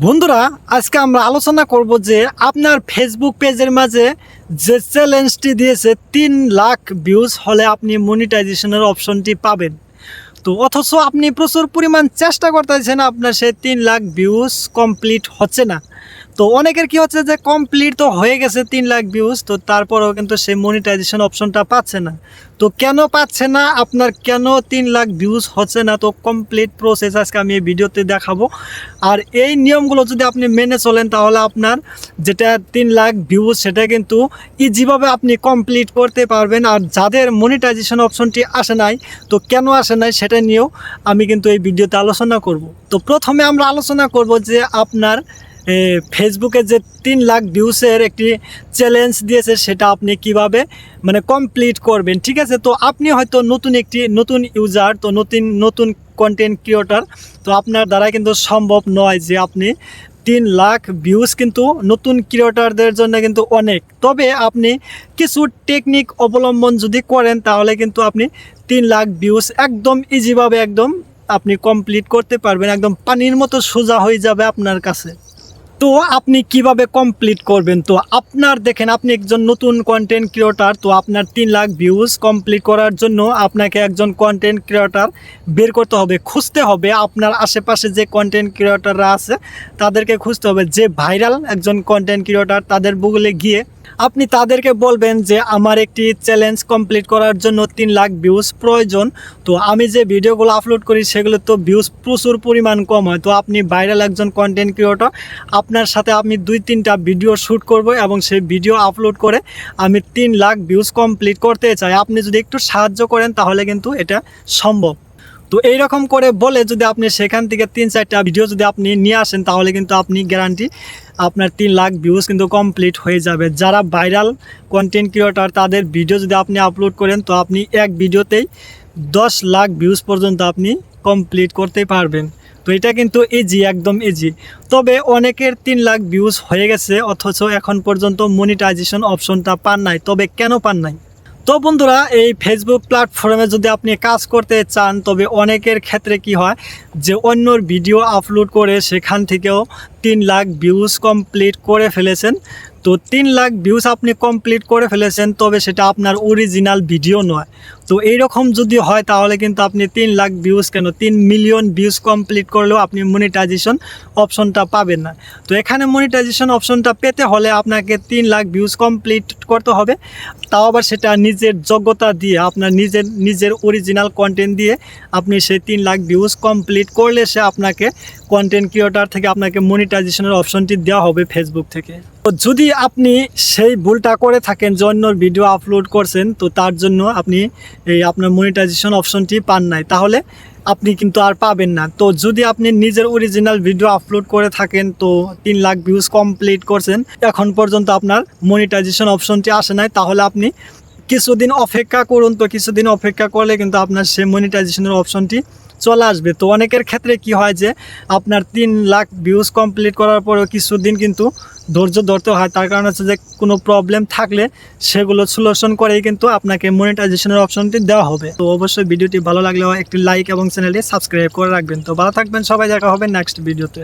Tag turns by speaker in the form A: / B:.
A: বন্ধুরা, আজকে আমরা আলোচনা করব যে আপনার ফেসবুক পেজের মাঝে যে চ্যালেঞ্জটি দিয়েছে 3 লাখ ভিউজ হলে আপনি মনিটাইজেশনের অপশনটি পাবেন। তো অথচ আপনি প্রচুর পরিমাণ চেষ্টা করতেছেন, আপনার সেই 3 লাখ ভিউজ কমপ্লিট হচ্ছে না। তো অনেকের কি হচ্ছে যে কমপ্লিট তো হয়ে গেছে 3 লাখ ভিউজ, তো তারপরেও কিন্তু সেই মনিটাইজেশন অপশনটা পাচ্ছে না। তো কেন পাচ্ছে না, আপনার কেন 3 লাখ ভিউজ হচ্ছে না, তো কমপ্লিট প্রসেস আজকে আমি এই ভিডিওতে দেখাবো। আর এই নিয়মগুলো যদি আপনি মেনে চলেন তাহলে আপনার যেটা 3 লাখ ভিউজ সেটা কিন্তু ইজিভাবে আপনি কমপ্লিট করতে পারবেন। আর যাদের মনিটাইজেশন অপশনটি আসে নাই, তো কেন আসে নাই সেটা নিয়েও আমি কিন্তু এই ভিডিওতে আলোচনা করব। তো প্রথমে আমরা আলোচনা করব যে আপনার ফেসবুকে যে 3 লাখ ভিউসের একটি চ্যালেঞ্জ দিয়েছে সেটা আপনি কিভাবে কমপ্লিট করবেন। ঠিক আছে, তো আপনি হয়তো নতুন ইউজার, তো নতুন কন্টেন্ট ক্রিয়েটর, তো আপনার দ্বারা কিন্তু সম্ভব নয় যে আপনি 3 লাখ ভিউজ কিন্তু নতুন ক্রিয়েটরদের জন্য কিন্তু অনেক। তবে আপনি কিছু টেকনিক অবলম্বন যদি করেন তাহলে কিন্তু আপনি 3 লাখ ভিউজ একদম ইজিভাবে আপনি কমপ্লিট করতে পারবেন, একদম পানির মতো সোজা হয়ে যাবে আপনার কাছে। তো আপনি কিভাবে কমপ্লিট করবেন, তো আপনার দেখেন আপনি একজন নতুন কন্টেন্ট ক্রিয়েটর, তো আপনার 3 লাখ ভিউজ কমপ্লিট করার জন্য আপনাকে একজন কন্টেন্ট ক্রিয়েটর বের করতে হবে, খুঁজতে হবে। আপনার আশেপাশে যে কন্টেন্ট ক্রিয়েটররা আছে তাদেরকে খুঁজতে হবে, যে ভাইরাল একজন কন্টেন্ট ক্রিয়েটর, তাদের গুগলে গিয়ে আপনি তাদেরকে বলবেন যে আমার একটি চ্যালেঞ্জ কমপ্লিট করার জন্য 3 লাখ ভিউজ প্রয়োজন। তো আমি যে ভিডিওগুলো আপলোড করি সেগুলো তো ভিউজ প্রচুর পরিমাণ কম হয়। তো আপনি ভাইরাল একজন কন্টেন্ট ক্রিয়েটর, আপনার সাথে আমি 2-3টা ভিডিও শ্যুট করব এবং সেই ভিডিও আপলোড করে আমি 3 লাখ ভিউজ কমপ্লিট করতে চাই। আপনি যদি একটু সাহায্য করেন তাহলে কিন্তু এটা সম্ভব। তো এইরকম করে বলে যদি আপনি সেখান থেকে 3-4টা ভিডিও যদি আপনি নিয়ে আসেন তাহলে কিন্তু আপনি গ্যারান্টি আপনার 3 লাখ ভিউজ কিন্তু কমপ্লিট হয়ে যাবে। যারা ভাইরাল কন্টেন্ট ক্রিয়েটর তাদের ভিডিও যদি আপনি আপলোড করেন তো আপনি এক ভিডিওতেই 10 লাখ ভিউজ পর্যন্ত আপনি কমপ্লিট করতে পারবেন। তো এটা কিন্তু ইজি, একদম ইজি। তবে অনেকের 3 লাখ ভিউজ হয়ে গেছে অথচ এখন পর্যন্ত মনিটাইজেশন অপশনটা পান নাই। তবে কেন পান নাই? তো বন্ধুরা, এই ফেসবুক প্ল্যাটফর্মে যদি আপনি কাজ করতে চান, তবে অনেকের ক্ষেত্রে কি হয় যে অন্যর ভিডিও আপলোড করে সেখান থেকেও 3 লাখ ভিউজ কমপ্লিট করে ফেলেছেন। তো 3 লাখ ভিউজ আপনি কমপ্লিট করে ফেলেছেন, তবে সেটা আপনার অরিজিনাল ভিডিও নয়। তো এইরকম যদি হয় তাহলে কিন্তু আপনি 3 লাখ ভিউজ কেন 3 মিলিয়ন ভিউজ কমপ্লিট করলেও আপনি মনিটাইজেশন অপশনটা পাবেন না। তো এখানে মনিটাইজেশন অপশনটা পেতে হলে আপনাকে 3 লাখ ভিউজ কমপ্লিট করতে হবে, তাও আবার সেটা নিজের যোগ্যতা দিয়ে, আপনার নিজের অরিজিনাল কন্টেন্ট দিয়ে আপনি সেই 3 লাখ ভিউজ কমপ্লিট করলে সে আপনাকে কন্টেন্ট ক্রিয়েটর থেকে আপনাকে মনিটাইজেশনের অপশনটি দেওয়া হবে ফেসবুক থেকে। তো যদি আপনি সেই ভুলটা করে থাকেন যে অন্যর ভিডিও আপলোড করছেন, তো তার জন্য আপনি আপনার মনিটাইজেশন অপশনটি পান নাই, তাহলে আপনি কিন্তু আর পাবেন না। তো যদি আপনি নিজের অরিজিনাল ভিডিও আপলোড করে থাকেন, তো 3 লাখ ভিউজ কমপ্লিট করছেন, এখন পর্যন্ত আপনার মনিটাইজেশন অপশনটি আসে নাই, তাহলে আপনি কিছুদিন অপেক্ষা করুন। তো কিছুদিন অপেক্ষা করলে কিন্তু আপনার সেই মনিটাইজেশনের অপশনটি চলে আসবে। তো অনেকের ক্ষেত্রে কি হয় যে আপনার 3 লাখ ভিউজ কমপ্লিট করার পরেও কিছুদিন কিন্তু ধৈর্য ধরতে হয়। তার কারণ হচ্ছে যে কোনো প্রবলেম থাকলে সেগুলো সলিউশন করেই কিন্তু আপনাকে মনিটাইজেশনের অপশনটি দেওয়া হবে। তো অবশ্যই ভিডিওটি ভালো লাগলে একটি লাইক এবং চ্যানেলটি সাবস্ক্রাইব করে রাখবেন। তো ভালো থাকবেন সবাই, দেখা হবে নেক্সট ভিডিওতে।